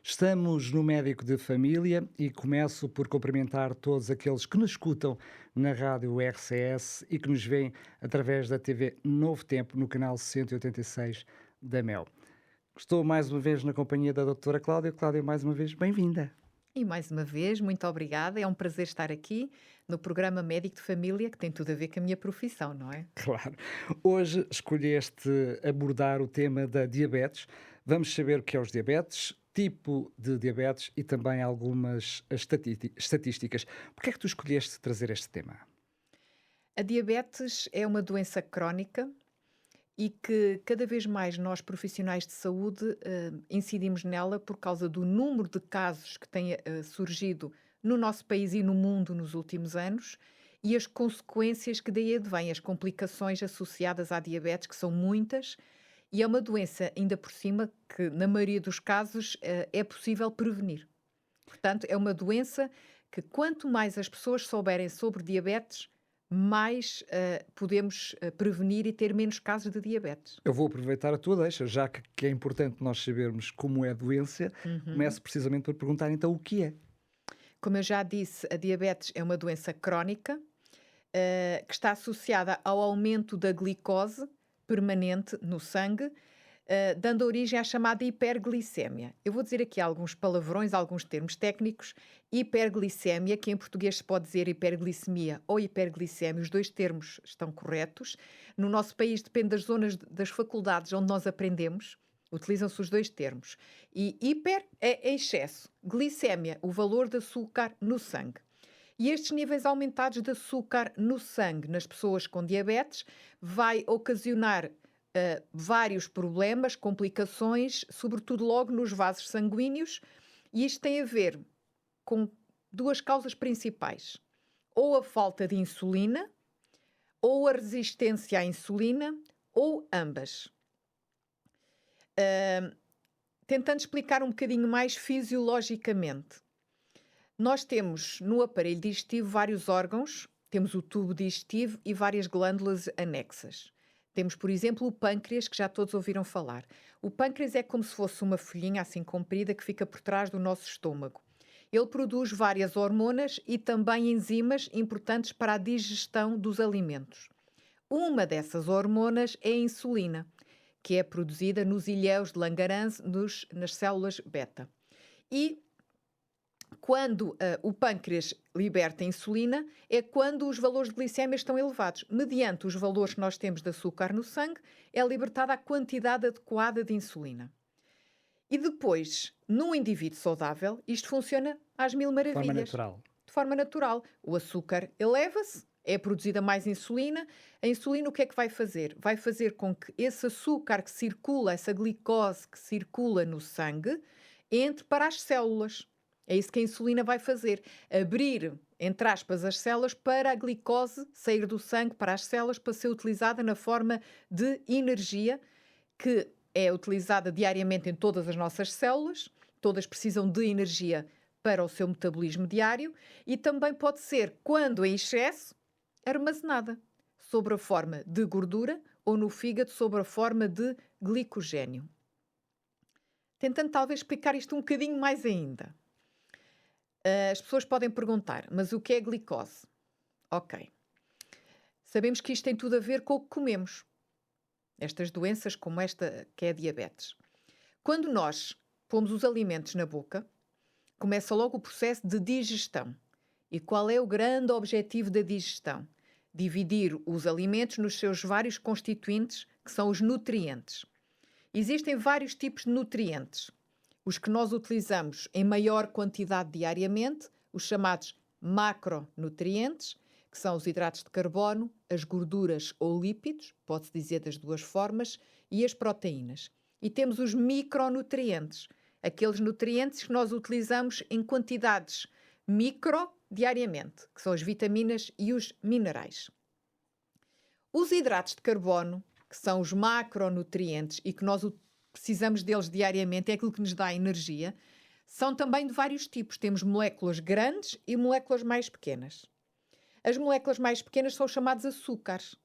Estamos no Médico de Família e começo por cumprimentar todos aqueles que nos escutam na rádio RCS e que nos veem através da TV Novo Tempo no canal 186 da Mel. Estou mais uma vez na companhia da doutora Cláudia. Cláudia, mais uma vez, bem-vinda. E mais uma vez, muito obrigada. É um prazer estar aqui no programa Médico de Família, que tem tudo a ver com a minha profissão, não é? Claro. Hoje escolheste abordar o tema da diabetes. Vamos saber o que é os diabetes, tipo de diabetes e também algumas estatísticas. Por que é que tu escolheste trazer este tema? A diabetes é uma doença crónica e que cada vez mais nós, profissionais de saúde, incidimos nela por causa do número de casos que têm surgido no nosso país e no mundo nos últimos anos e as consequências que daí advêm, as complicações associadas à diabetes, que são muitas, e é uma doença, ainda por cima, que na maioria dos casos é possível prevenir. Portanto, é uma doença que quanto mais as pessoas souberem sobre diabetes, mais podemos prevenir e ter menos casos de diabetes. Eu vou aproveitar a tua deixa, já que é importante nós sabermos como é a doença, Uhum. começo precisamente por perguntar então o que é. Como eu já disse, a diabetes é uma doença crónica que está associada ao aumento da glicose permanente no sangue, dando origem à chamada hiperglicemia. Eu vou dizer aqui alguns palavrões, alguns termos técnicos. Hiperglicemia, que em português se pode dizer hiperglicemia ou hiperglicemia, os dois termos estão corretos. No nosso país depende das zonas das faculdades onde nós aprendemos. Utilizam-se os dois termos. E hiper é excesso. Glicemia, o valor de açúcar no sangue. E estes níveis aumentados de açúcar no sangue nas pessoas com diabetes vai ocasionar vários problemas, complicações, sobretudo logo nos vasos sanguíneos, e isto tem a ver com duas causas principais: ou a falta de insulina, ou a resistência à insulina, ou ambas. Tentando explicar um bocadinho mais fisiologicamente. Nós temos no aparelho digestivo vários órgãos, temos o tubo digestivo e várias glândulas anexas. Temos, por exemplo, o pâncreas, que já todos ouviram falar. O pâncreas é como se fosse uma folhinha assim comprida que fica por trás do nosso estômago. Ele produz várias hormonas e também enzimas importantes para a digestão dos alimentos. Uma dessas hormonas é a insulina, que é produzida nos ilhéus de Langerhans, nas células beta. E quando o pâncreas liberta insulina, é quando os valores de glicemia estão elevados. Mediante os valores que nós temos de açúcar no sangue, é libertada a quantidade adequada de insulina. E depois, num indivíduo saudável, isto funciona às mil De forma maravilhas. natural. De forma natural. O açúcar eleva-se, é produzida mais insulina. A insulina o que é que vai fazer? Vai fazer com que esse açúcar que circula, essa glicose que circula no sangue, entre para as células. É isso que a insulina vai fazer. Abrir, entre aspas, as células para a glicose sair do sangue para as células para ser utilizada na forma de energia que é utilizada diariamente em todas as nossas células. Todas precisam de energia para o seu metabolismo diário e também pode ser, quando em excesso, armazenada sob a forma de gordura ou no fígado sob a forma de glicogênio. Tentando talvez explicar isto um bocadinho mais ainda. As pessoas podem perguntar, mas o que é glicose? Ok. Sabemos que isto tem tudo a ver com o que comemos. Estas doenças como esta que é a diabetes. Quando nós pomos os alimentos na boca, começa logo o processo de digestão. E qual é o grande objetivo da digestão? Dividir os alimentos nos seus vários constituintes, que são os nutrientes. Existem vários tipos de nutrientes. Os que nós utilizamos em maior quantidade diariamente, os chamados macronutrientes, que são os hidratos de carbono, as gorduras ou lípidos, pode-se dizer das duas formas, e as proteínas. E temos os micronutrientes, aqueles nutrientes que nós utilizamos em quantidades micro diariamente, que são as vitaminas e os minerais. Os hidratos de carbono, que são os macronutrientes e que nós precisamos deles diariamente, é aquilo que nos dá energia, são também de vários tipos. Temos moléculas grandes e moléculas mais pequenas. As moléculas mais pequenas são chamadas açúcares.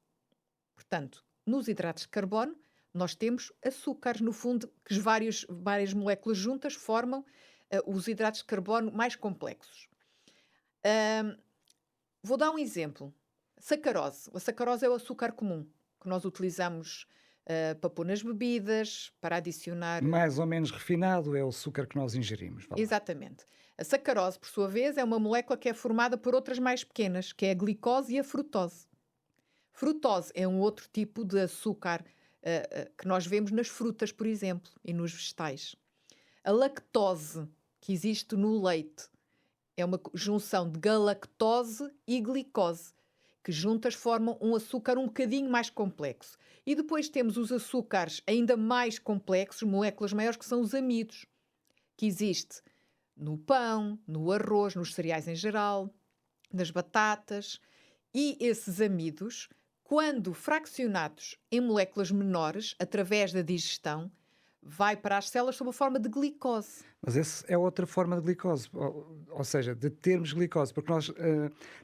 Portanto, nos hidratos de carbono, Nós temos açúcares, no fundo, que várias moléculas juntas formam os hidratos de carbono mais complexos. Ahm, Vou dar um exemplo. Sacarose. A sacarose é o açúcar comum que nós utilizamos para pôr nas bebidas, para adicionar. Mais ou menos refinado é o açúcar que nós ingerimos. Vá lá. Exatamente. A sacarose, por sua vez, é uma molécula que é formada por outras mais pequenas, que é a glicose e a frutose. Frutose é um outro tipo de açúcar que nós vemos nas frutas, por exemplo, e nos vegetais. A lactose, que existe no leite, é uma junção de galactose e glicose, que juntas formam um açúcar um bocadinho mais complexo. E depois temos os açúcares ainda mais complexos, moléculas maiores, que são os amidos, que existe no pão, no arroz, nos cereais em geral, nas batatas. E esses amidos, quando fraccionados em moléculas menores, através da digestão, vai para as células sob a forma de glicose. Mas essa é outra forma de glicose, ou seja, de termos glicose, porque nós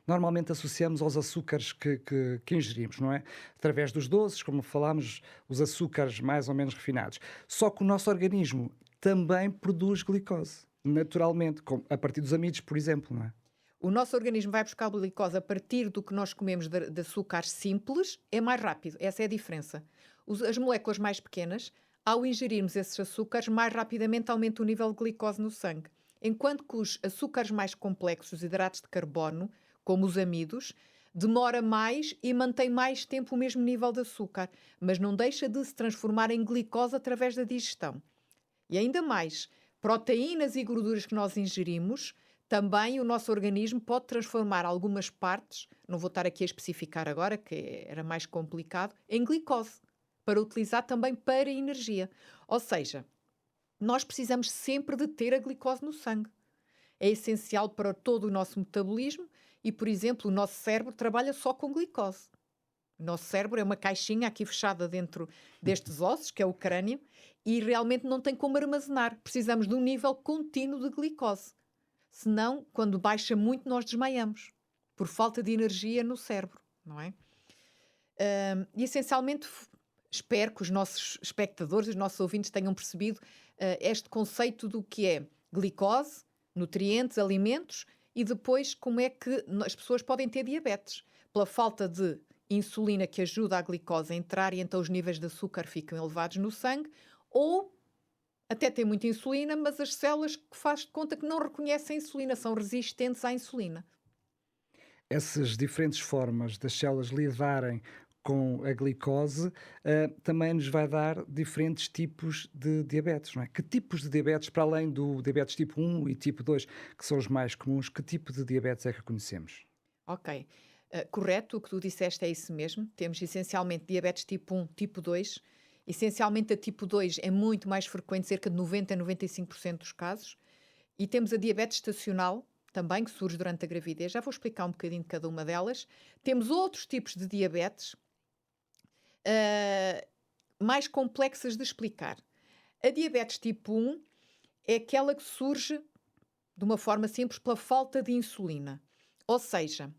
normalmente associamos aos açúcares que ingerimos, não é? Através dos doces, como falámos, os açúcares mais ou menos refinados. Só que o nosso organismo também produz glicose, naturalmente, a partir dos amidos, por exemplo, não é? O nosso organismo vai buscar glicose a partir do que nós comemos de açúcares simples, é mais rápido. Essa é a diferença. As moléculas mais pequenas, ao ingerirmos esses açúcares, mais rapidamente aumenta o nível de glicose no sangue. Enquanto que os açúcares mais complexos, os hidratos de carbono, como os amidos, demora mais e mantém mais tempo o mesmo nível de açúcar, mas não deixa de se transformar em glicose através da digestão. E ainda mais, proteínas e gorduras que nós ingerimos, também o nosso organismo pode transformar algumas partes, não vou estar aqui a especificar agora, que era mais complicado, em glicose, para utilizar também para energia. Ou seja, nós precisamos sempre de ter a glicose no sangue. É essencial para todo o nosso metabolismo e, por exemplo, o nosso cérebro trabalha só com glicose. O nosso cérebro é uma caixinha aqui fechada dentro destes ossos, que é o crânio, e realmente não tem como armazenar. Precisamos de um nível contínuo de glicose. Senão, quando baixa muito, nós desmaiamos, por falta de energia no cérebro, não é? E, essencialmente, espero que os nossos espectadores, os nossos ouvintes tenham percebido este conceito do que é glicose, nutrientes, alimentos e depois como é que as pessoas podem ter diabetes. Pela falta de insulina que ajuda a glicose a entrar e então os níveis de açúcar ficam elevados no sangue, ou até tem muita insulina, mas as células que faz de conta que não reconhecem a insulina, são resistentes à insulina. Essas diferentes formas das células lidarem com a glicose também nos vai dar diferentes tipos de diabetes, não é? Que tipos de diabetes, para além do diabetes tipo 1 e tipo 2, que são os mais comuns, que tipo de diabetes é que conhecemos? Ok. Correto, o que tu disseste é isso mesmo. Temos essencialmente diabetes tipo 1, tipo 2. Essencialmente a tipo 2 é muito mais frequente, cerca de 90 a 95% dos casos. E temos a diabetes estacional, também, que surge durante a gravidez. Já vou explicar um bocadinho de cada uma delas. Temos outros tipos de diabetes mais complexas de explicar. A diabetes tipo 1 é aquela que surge de uma forma simples pela falta de insulina. Ou seja,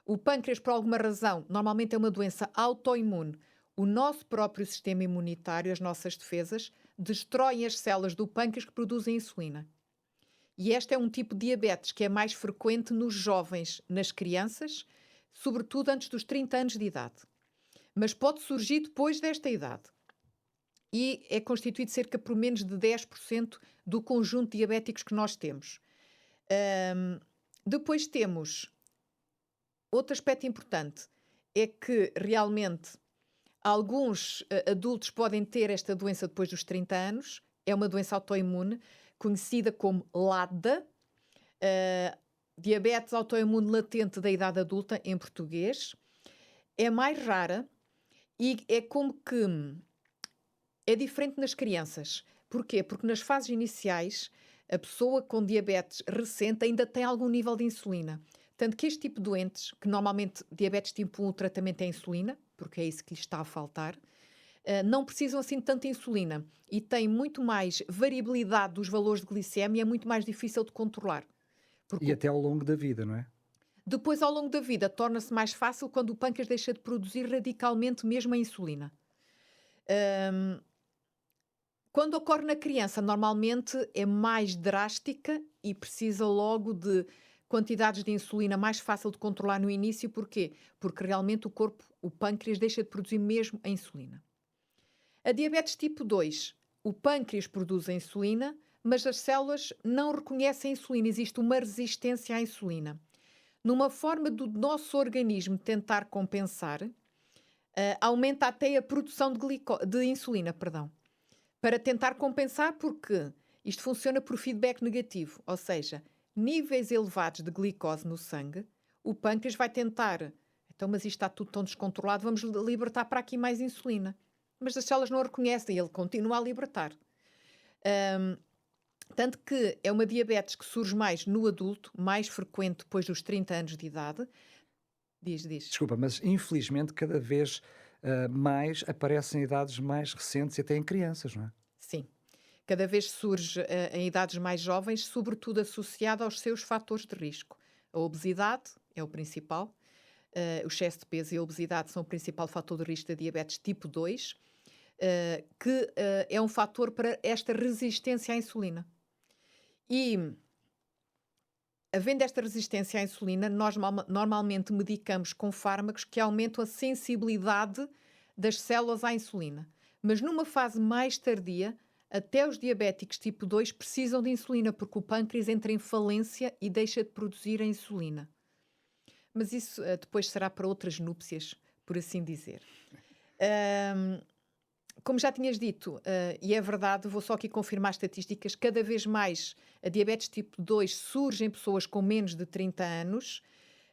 o pâncreas, por alguma razão, normalmente é uma doença autoimune. O nosso próprio sistema imunitário, as nossas defesas, destroem as células do pâncreas que produzem insulina. E este é um tipo de diabetes que é mais frequente nos jovens, nas crianças, sobretudo antes dos 30 anos de idade. Mas pode surgir depois desta idade. E é constituído cerca por menos de 10% do conjunto de diabéticos que nós temos. Depois temos outro aspecto importante, é que realmente alguns adultos podem ter esta doença depois dos 30 anos. É uma doença autoimune, conhecida como LADA, diabetes autoimune latente da idade adulta, em português. É mais rara e é como que é diferente nas crianças. Porquê? Porque nas fases iniciais, a pessoa com diabetes recente ainda tem algum nível de insulina. Tanto que este tipo de doentes, que normalmente diabetes tipo 1, o tratamento é insulina, porque é isso que lhes está a faltar, não precisam assim de tanta insulina e têm muito mais variabilidade dos valores de glicemia, é muito mais difícil de controlar. E até ao longo da vida, não é? Depois, ao longo da vida, torna-se mais fácil quando o pâncreas deixa de produzir radicalmente mesmo a insulina. Quando ocorre na criança, normalmente é mais drástica e precisa logo de quantidades de insulina mais fácil de controlar no início. Porquê? Porque realmente o pâncreas, deixa de produzir mesmo a insulina. A diabetes tipo 2, o pâncreas produz a insulina, mas as células não reconhecem a insulina. Existe uma resistência à insulina. Numa forma do nosso organismo tentar compensar, aumenta até a produção de insulina, perdão. Para tentar compensar, porque isto funciona por feedback negativo, ou seja, níveis elevados de glicose no sangue, o pâncreas vai tentar, então, mas isto está tudo tão descontrolado, vamos libertar para aqui mais insulina. Mas as células não a reconhecem e ele continua a libertar. Tanto que é uma diabetes que surge mais no adulto, mais frequente depois dos 30 anos de idade. Diz. Desculpa, mas infelizmente cada vez mais aparecem em idades mais recentes e até em crianças, não é? Sim. Cada vez surge em idades mais jovens, sobretudo associado aos seus fatores de risco. A obesidade é o principal. O excesso de peso e a obesidade são o principal fator de risco da diabetes tipo 2, que é um fator para esta resistência à insulina. E, havendo esta resistência à insulina, nós normalmente medicamos com fármacos que aumentam a sensibilidade das células à insulina. Mas numa fase mais tardia, até os diabéticos tipo 2 precisam de insulina, porque o pâncreas entra em falência e deixa de produzir a insulina. Mas isso depois será para outras núpcias, por assim dizer. Como já tinhas dito, e é verdade, vou só aqui confirmar as estatísticas, cada vez mais a diabetes tipo 2 surge em pessoas com menos de 30 anos,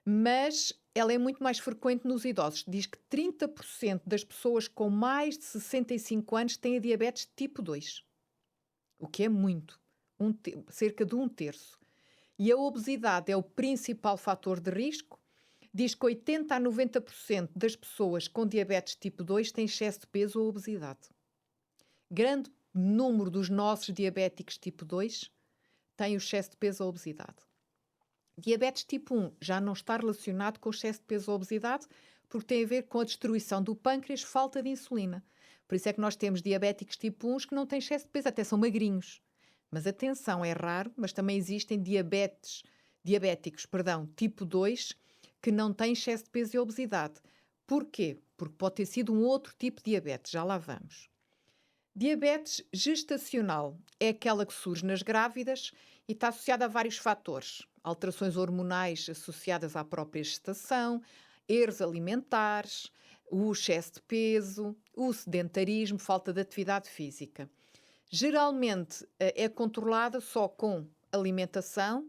mas ela é muito mais frequente nos idosos. Diz que 30% das pessoas com mais de 65 anos têm a diabetes tipo 2, o que é muito, cerca de 1/3. E a obesidade é o principal fator de risco. Diz que 80 a 90% das pessoas com diabetes tipo 2 têm excesso de peso ou obesidade. Grande número dos nossos diabéticos tipo 2 têm o excesso de peso ou obesidade. Diabetes tipo 1 já não está relacionado com o excesso de peso ou obesidade, porque tem a ver com a destruição do pâncreas, falta de insulina. Por isso é que nós temos diabéticos tipo 1 que não têm excesso de peso, até são magrinhos. Mas atenção, é raro, mas também existem diabéticos, tipo 2 que não têm excesso de peso e obesidade. Porquê? Porque pode ter sido um outro tipo de diabetes, já lá vamos. Diabetes gestacional é aquela que surge nas grávidas e está associada a vários fatores. Alterações hormonais associadas à própria gestação, erros alimentares, o excesso de peso, o sedentarismo, falta de atividade física. Geralmente é controlada só com alimentação,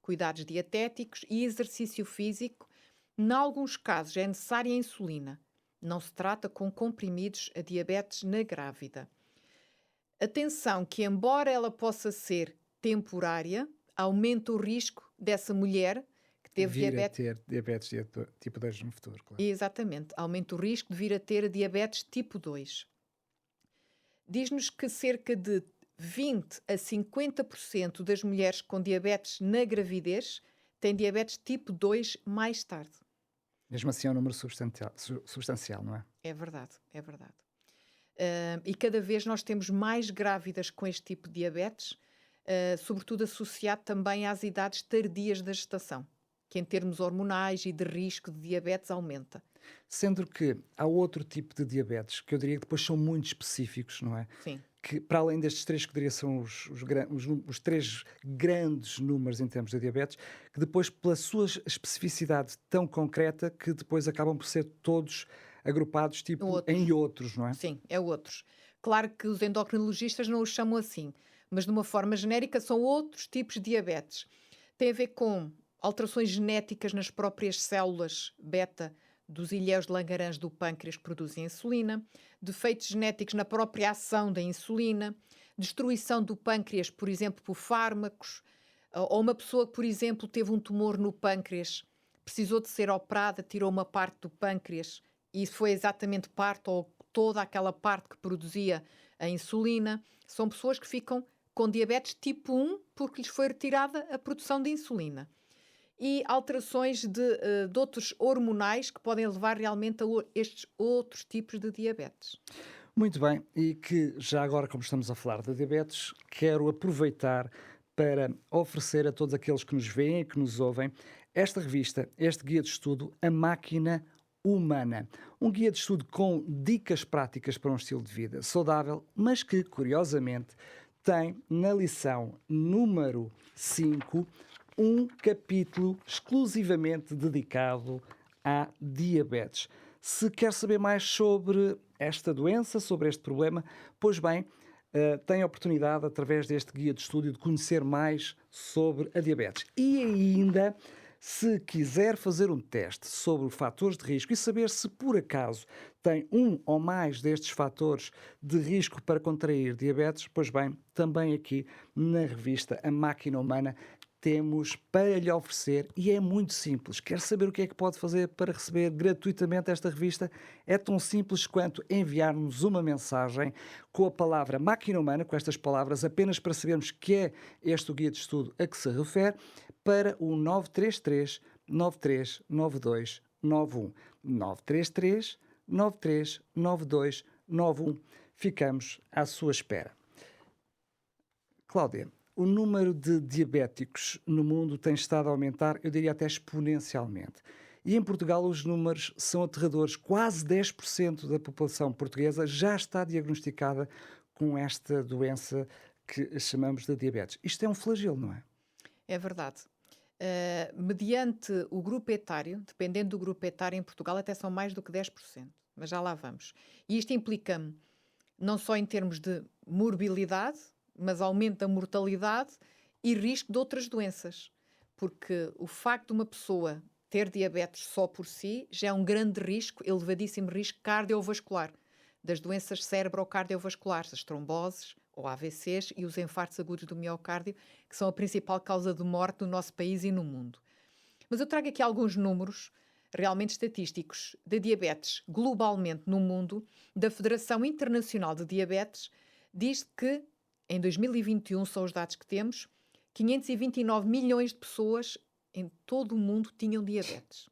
cuidados dietéticos e exercício físico. Em alguns casos é necessária a insulina. Não se trata com comprimidos a diabetes na grávida. Atenção que, embora ela possa ser temporária, aumenta o risco dessa mulher que teve diabetes... ter diabetes tipo 2 no futuro, claro. Exatamente, aumenta o risco de vir a ter a diabetes tipo 2. Diz-nos que cerca de 20 a 50% das mulheres com diabetes na gravidez têm diabetes tipo 2 mais tarde. Mesmo assim é um número substancial, não é? É verdade, é verdade. E cada vez nós temos mais grávidas com este tipo de diabetes, sobretudo associado também às idades tardias da gestação, que em termos hormonais e de risco de diabetes aumenta. Sendo que há outro tipo de diabetes, que eu diria que depois são muito específicos, não é? Sim. Que para além destes três, que diria são os três grandes números em termos de diabetes, que depois, pela sua especificidade tão concreta, que depois acabam por ser todos agrupados tipo em outros, não é? Sim, é outros. Claro que os endocrinologistas não os chamam assim, mas de uma forma genérica são outros tipos de diabetes. Tem a ver com alterações genéticas nas próprias células beta dos ilhéus de Langerhans do pâncreas que produzem insulina, defeitos genéticos na própria ação da insulina, destruição do pâncreas, por exemplo, por fármacos, ou uma pessoa que, por exemplo, teve um tumor no pâncreas, precisou de ser operada, tirou uma parte do pâncreas e foi exatamente parte ou toda aquela parte que produzia a insulina. São pessoas que ficam com diabetes tipo 1 porque lhes foi retirada a produção de insulina. E alterações de outros hormonais que podem levar realmente a estes outros tipos de diabetes. Muito bem, e que já agora, como estamos a falar de diabetes, quero aproveitar para oferecer a todos aqueles que nos veem e que nos ouvem esta revista, este guia de estudo, A Máquina Humana. Um guia de estudo com dicas práticas para um estilo de vida saudável, mas que, curiosamente, tem na lição número 5 um capítulo exclusivamente dedicado à diabetes. Se quer saber mais sobre esta doença, sobre este problema, pois bem, tem a oportunidade, através deste guia de estudo, de conhecer mais sobre a diabetes. E ainda, se quiser fazer um teste sobre fatores de risco e saber se por acaso tem um ou mais destes fatores de risco para contrair diabetes, pois bem, também aqui na revista A Máquina Humana temos para lhe oferecer e é muito simples. Quer saber o que é que pode fazer para receber gratuitamente esta revista? É tão simples quanto enviar-nos uma mensagem com a palavra Máquina Humana, com estas palavras, apenas para sabermos que é este o guia de estudo a que se refere, para o 933 9392 91. 933 9392 91. Ficamos à sua espera. Cláudia, o número de diabéticos no mundo tem estado a aumentar, eu diria até exponencialmente. E em Portugal os números são aterradores. Quase 10% da população portuguesa já está diagnosticada com esta doença que chamamos de diabetes. Isto é um flagelo, não é? É verdade. Mediante o grupo etário, dependendo do grupo etário em Portugal, até são mais do que 10%, mas já lá vamos. E isto implica-me, não só em termos de morbilidade, mas aumento da mortalidade e risco de outras doenças. Porque o facto de uma pessoa ter diabetes só por si já é um grande risco, elevadíssimo risco cardiovascular, das doenças cerebro-cardiovasculares, as tromboses ou AVCs e os infartos agudos do miocárdio, que são a principal causa de morte no nosso país e no mundo. Mas eu trago aqui alguns números realmente estatísticos da diabetes globalmente no mundo, da Federação Internacional de Diabetes, diz que em 2021, são os dados que temos, 529 milhões de pessoas em todo o mundo tinham diabetes.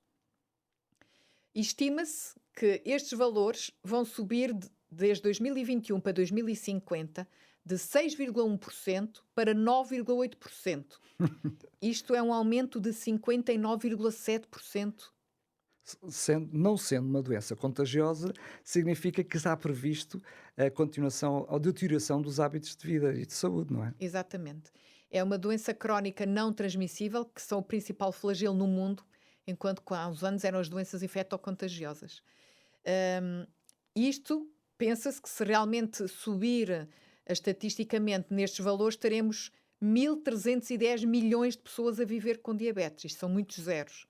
E estima-se que estes valores vão subir desde 2021 para 2050 de 6,1% para 9,8%. Isto é um aumento de 59,7%. Não sendo uma doença contagiosa, significa que está previsto a continuação ou deterioração dos hábitos de vida e de saúde, não é? Exatamente. É uma doença crónica não transmissível, que são o principal flagelo no mundo, enquanto que há uns anos eram as doenças infectocontagiosas. Isto, pensa-se que se realmente subir estatisticamente nestes valores, teremos 1.310 milhões de pessoas a viver com diabetes. Isto são muitos zeros.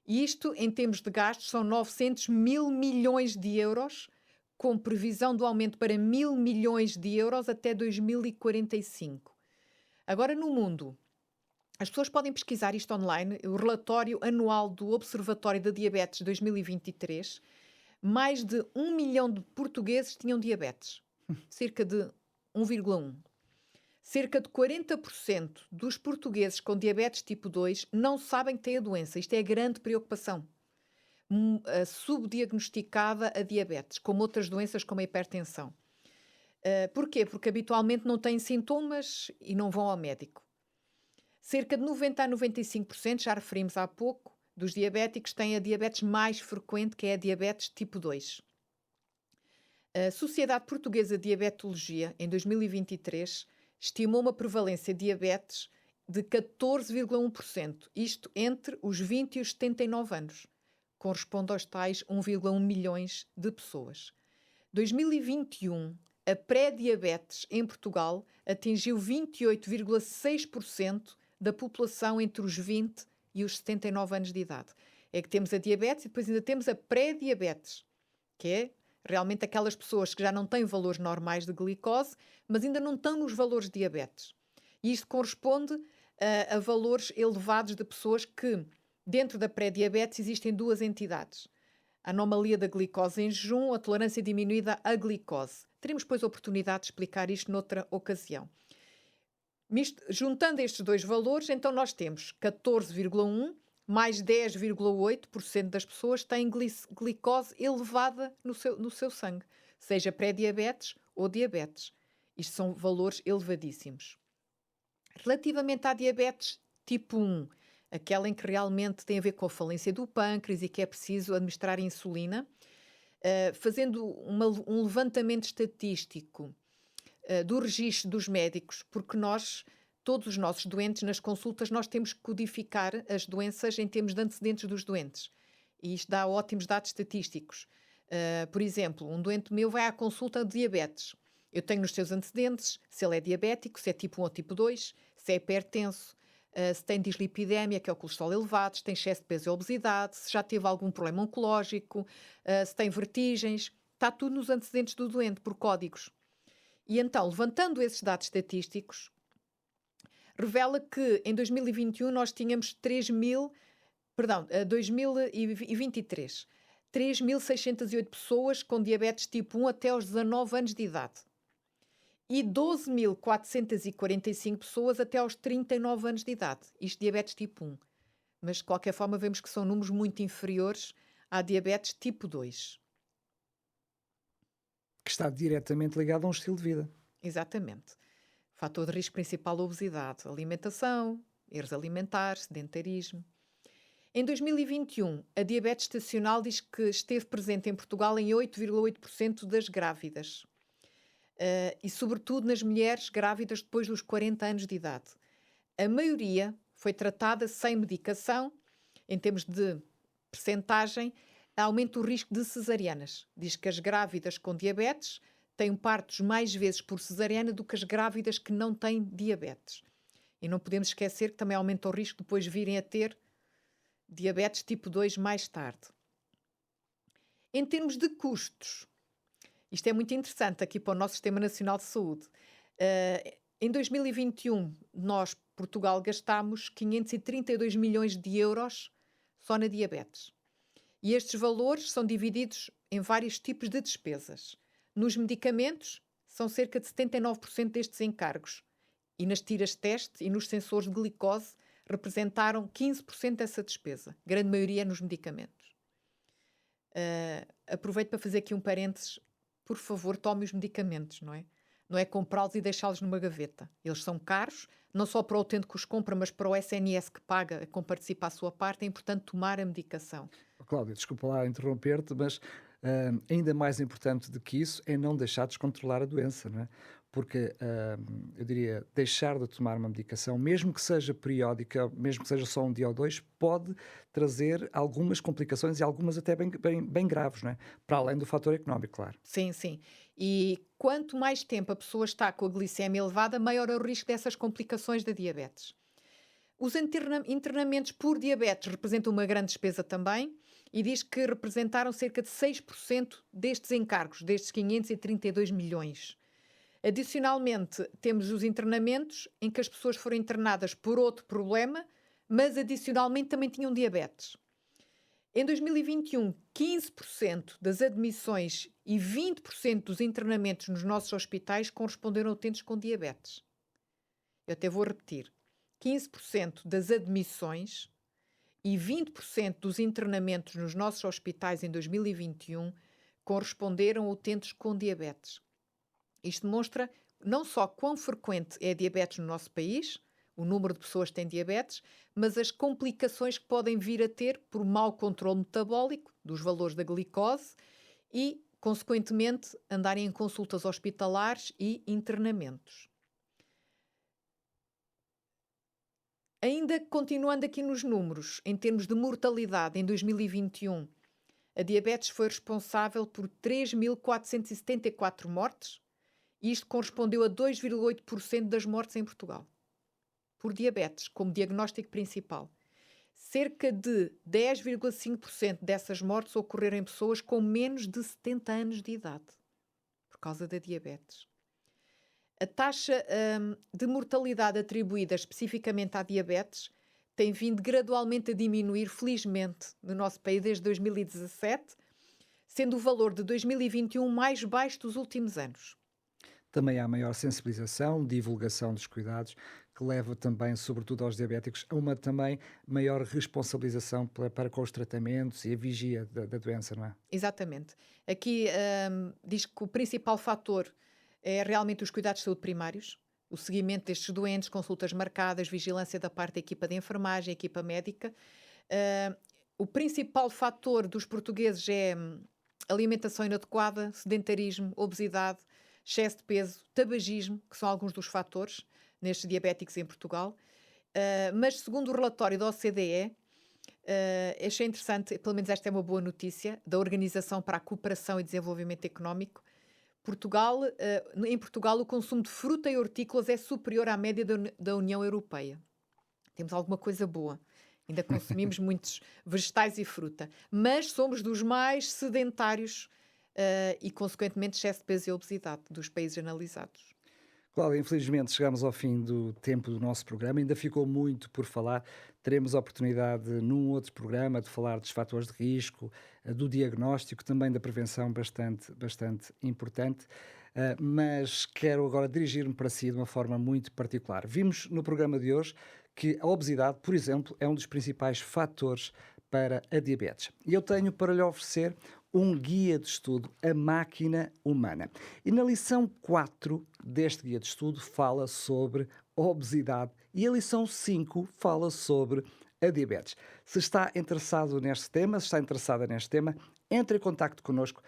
E isto, em termos de gastos, são 900 mil milhões de euros, com previsão do aumento para 1.000 milhões de euros até 2045. Agora, no mundo, as pessoas podem pesquisar isto online, o relatório anual do Observatório da Diabetes 2023, mais de 1 milhão de portugueses tinham diabetes, cerca de 1,1. Cerca de 40% dos portugueses com diabetes tipo 2 não sabem que têm a doença. Isto é a grande preocupação. Subdiagnosticada a diabetes, como outras doenças como a hipertensão. Porquê? Porque habitualmente não têm sintomas e não vão ao médico. Cerca de 90 a 95%, já referimos há pouco, dos diabéticos têm a diabetes mais frequente, que é a diabetes tipo 2. A Sociedade Portuguesa de Diabetologia, em 2023, estimou uma prevalência de diabetes de 14,1%, isto entre os 20 e os 79 anos. Corresponde aos tais 1,1 milhões de pessoas. 2021, a pré-diabetes em Portugal atingiu 28,6% da população entre os 20 e os 79 anos de idade. É que temos a diabetes e depois ainda temos a pré-diabetes, que é realmente aquelas pessoas que já não têm valores normais de glicose, mas ainda não estão nos valores de diabetes. E isto corresponde a valores elevados de pessoas que, dentro da pré-diabetes, existem duas entidades. A anomalia da glicose em jejum, a tolerância diminuída à glicose. Teremos, depois, a oportunidade de explicar isto noutra ocasião. Juntando estes dois valores, então nós temos 14,1 mais 10,8% das pessoas têm glicose elevada no seu sangue. seja pré-diabetes ou diabetes. Isto são valores elevadíssimos. Relativamente à diabetes tipo 1, aquela em que realmente tem a ver com a falência do pâncreas e que é preciso administrar insulina, fazendo um levantamento estatístico do registro dos médicos, porque todos os nossos doentes, nas consultas, nós temos que codificar as doenças em termos de antecedentes dos doentes. E isto dá ótimos dados estatísticos. Por exemplo, um doente meu vai à consulta de diabetes. Eu tenho nos seus antecedentes, se ele é diabético, se é tipo 1 ou tipo 2, se é hipertenso, se tem dislipidemia, que é o colesterol elevado, se tem excesso de peso e obesidade, se já teve algum problema oncológico, se tem vertigens. Está tudo nos antecedentes do doente, por códigos. E então, levantando esses dados estatísticos, revela que em 2021 nós tínhamos 2023, 3.608 pessoas com diabetes tipo 1 até aos 19 anos de idade e 12.445 pessoas até aos 39 anos de idade. Isto diabetes tipo 1. Mas, de qualquer forma, vemos que são números muito inferiores à diabetes tipo 2. Que está diretamente ligado a um estilo de vida. Exatamente. Fator de risco principal, obesidade, alimentação, erros alimentares, sedentarismo. Em 2021, a diabetes estacional diz que esteve presente em Portugal em 8,8% das grávidas. E, sobretudo, nas mulheres grávidas depois dos 40 anos de idade. A maioria foi tratada sem medicação, em termos de percentagem, aumenta o risco de cesarianas. Diz que as grávidas com diabetes têm partos mais vezes por cesariana do que as grávidas que não têm diabetes. E não podemos esquecer que também aumenta o risco de depois virem a ter diabetes tipo 2 mais tarde. Em termos de custos, isto é muito interessante aqui para o nosso Sistema Nacional de Saúde. Em 2021, nós, Portugal, gastámos 532 milhões de euros só na diabetes. E estes valores são divididos em vários tipos de despesas. Nos medicamentos, são cerca de 79% destes encargos. E nas tiras de teste e nos sensores de glicose representaram 15% dessa despesa. Grande maioria nos medicamentos. Aproveito para fazer aqui um parênteses. Por favor, tome os medicamentos, não é? Não é comprá-los e deixá-los numa gaveta. Eles são caros, não só para o utente que os compra, mas para o SNS que paga com participa a sua parte. É importante tomar a medicação. Cláudia, desculpa lá interromper-te, mas ainda mais importante do que isso é não deixar descontrolar a doença, não é? Porque eu diria, deixar de tomar uma medicação, mesmo que seja periódica, mesmo que seja só um dia ou dois, pode trazer algumas complicações e algumas até bem graves, não é? Para além do fator económico, claro. Sim, sim. E quanto mais tempo a pessoa está com a glicemia elevada, maior é o risco dessas complicações da diabetes. Os internamentos por diabetes representam uma grande despesa também e diz que representaram cerca de 6% destes encargos, destes 532 milhões. Adicionalmente, temos os internamentos em que as pessoas foram internadas por outro problema, mas adicionalmente também tinham diabetes. Em 2021, 15% das admissões e 20% dos internamentos nos nossos hospitais corresponderam a utentes com diabetes. Eu até vou repetir. 15% das admissões e 20% dos internamentos nos nossos hospitais em 2021 corresponderam a utentes com diabetes. Isto demonstra não só quão frequente é a diabetes no nosso país, o número de pessoas que têm diabetes, mas as complicações que podem vir a ter por mau controle metabólico dos valores da glicose e, consequentemente, andarem em consultas hospitalares e internamentos. Ainda continuando aqui nos números, em termos de mortalidade, em 2021, a diabetes foi responsável por 3.474 mortes, e isto correspondeu a 2,8% das mortes em Portugal. Por diabetes, como diagnóstico principal. Cerca de 10,5% dessas mortes ocorreram em pessoas com menos de 70 anos de idade, por causa da diabetes. A taxa de mortalidade atribuída especificamente à diabetes tem vindo gradualmente a diminuir, felizmente, no nosso país desde 2017, sendo o valor de 2021 mais baixo dos últimos anos. Também há maior sensibilização, divulgação dos cuidados que leva também, sobretudo aos diabéticos, a uma também maior responsabilização para com os tratamentos e a vigia da doença, não é? Exatamente. Aqui diz que o principal fator é realmente os cuidados de saúde primários, o seguimento destes doentes, consultas marcadas, vigilância da parte da equipa de enfermagem, equipa médica. Ah, o principal fator dos portugueses é alimentação inadequada, sedentarismo, obesidade, excesso de peso, tabagismo, que são alguns dos fatores nestes diabéticos em Portugal. Mas segundo o relatório da OCDE, achei interessante, pelo menos esta é uma boa notícia, da Organização para a Cooperação e Desenvolvimento Económico. Em Portugal, o consumo de fruta e hortícolas é superior à média da União Europeia. Temos alguma coisa boa. Ainda consumimos muitos vegetais e fruta, mas somos dos mais sedentários e, consequentemente, excesso de peso e obesidade dos países analisados. Cláudia, infelizmente chegamos ao fim do tempo do nosso programa, ainda ficou muito por falar. Teremos a oportunidade num outro programa de falar dos fatores de risco, do diagnóstico, também da prevenção bastante importante. Mas quero agora dirigir-me para si de uma forma muito particular. Vimos no programa de hoje que a obesidade, por exemplo, é um dos principais fatores para a diabetes. E eu tenho para lhe oferecer um guia de estudo, A Máquina Humana. E na lição 4 deste guia de estudo fala sobre a obesidade e a lição 5 fala sobre a diabetes. Se está interessado neste tema, se está interessada neste tema, entre em contacto connosco,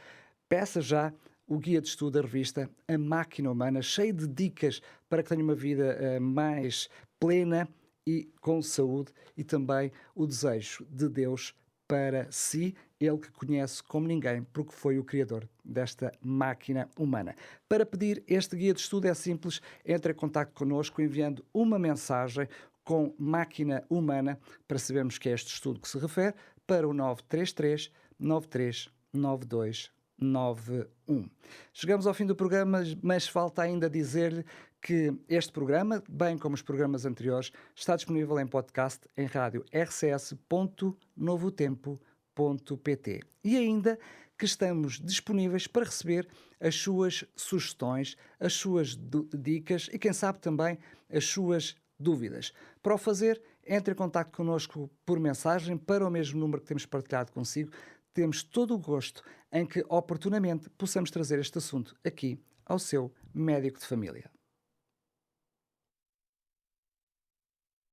peça já o guia de estudo da revista A Máquina Humana, cheio de dicas para que tenha uma vida mais plena e com saúde, e também o desejo de Deus para si, ele que conhece como ninguém, porque foi o criador desta máquina humana. Para pedir este guia de estudo é simples, entre em contacto connosco enviando uma mensagem com máquina humana para sabermos que é este estudo que se refere, para o 933 93 92 91. Chegamos ao fim do programa, mas falta ainda dizer-lhe que este programa, bem como os programas anteriores, está disponível em podcast em rádio rcs.novotempo.pt e ainda que estamos disponíveis para receber as suas sugestões, as suas dicas e quem sabe também as suas dúvidas. Para o fazer, entre em contacto connosco por mensagem para o mesmo número que temos partilhado consigo. Temos todo o gosto em que oportunamente possamos trazer este assunto aqui ao seu médico de família.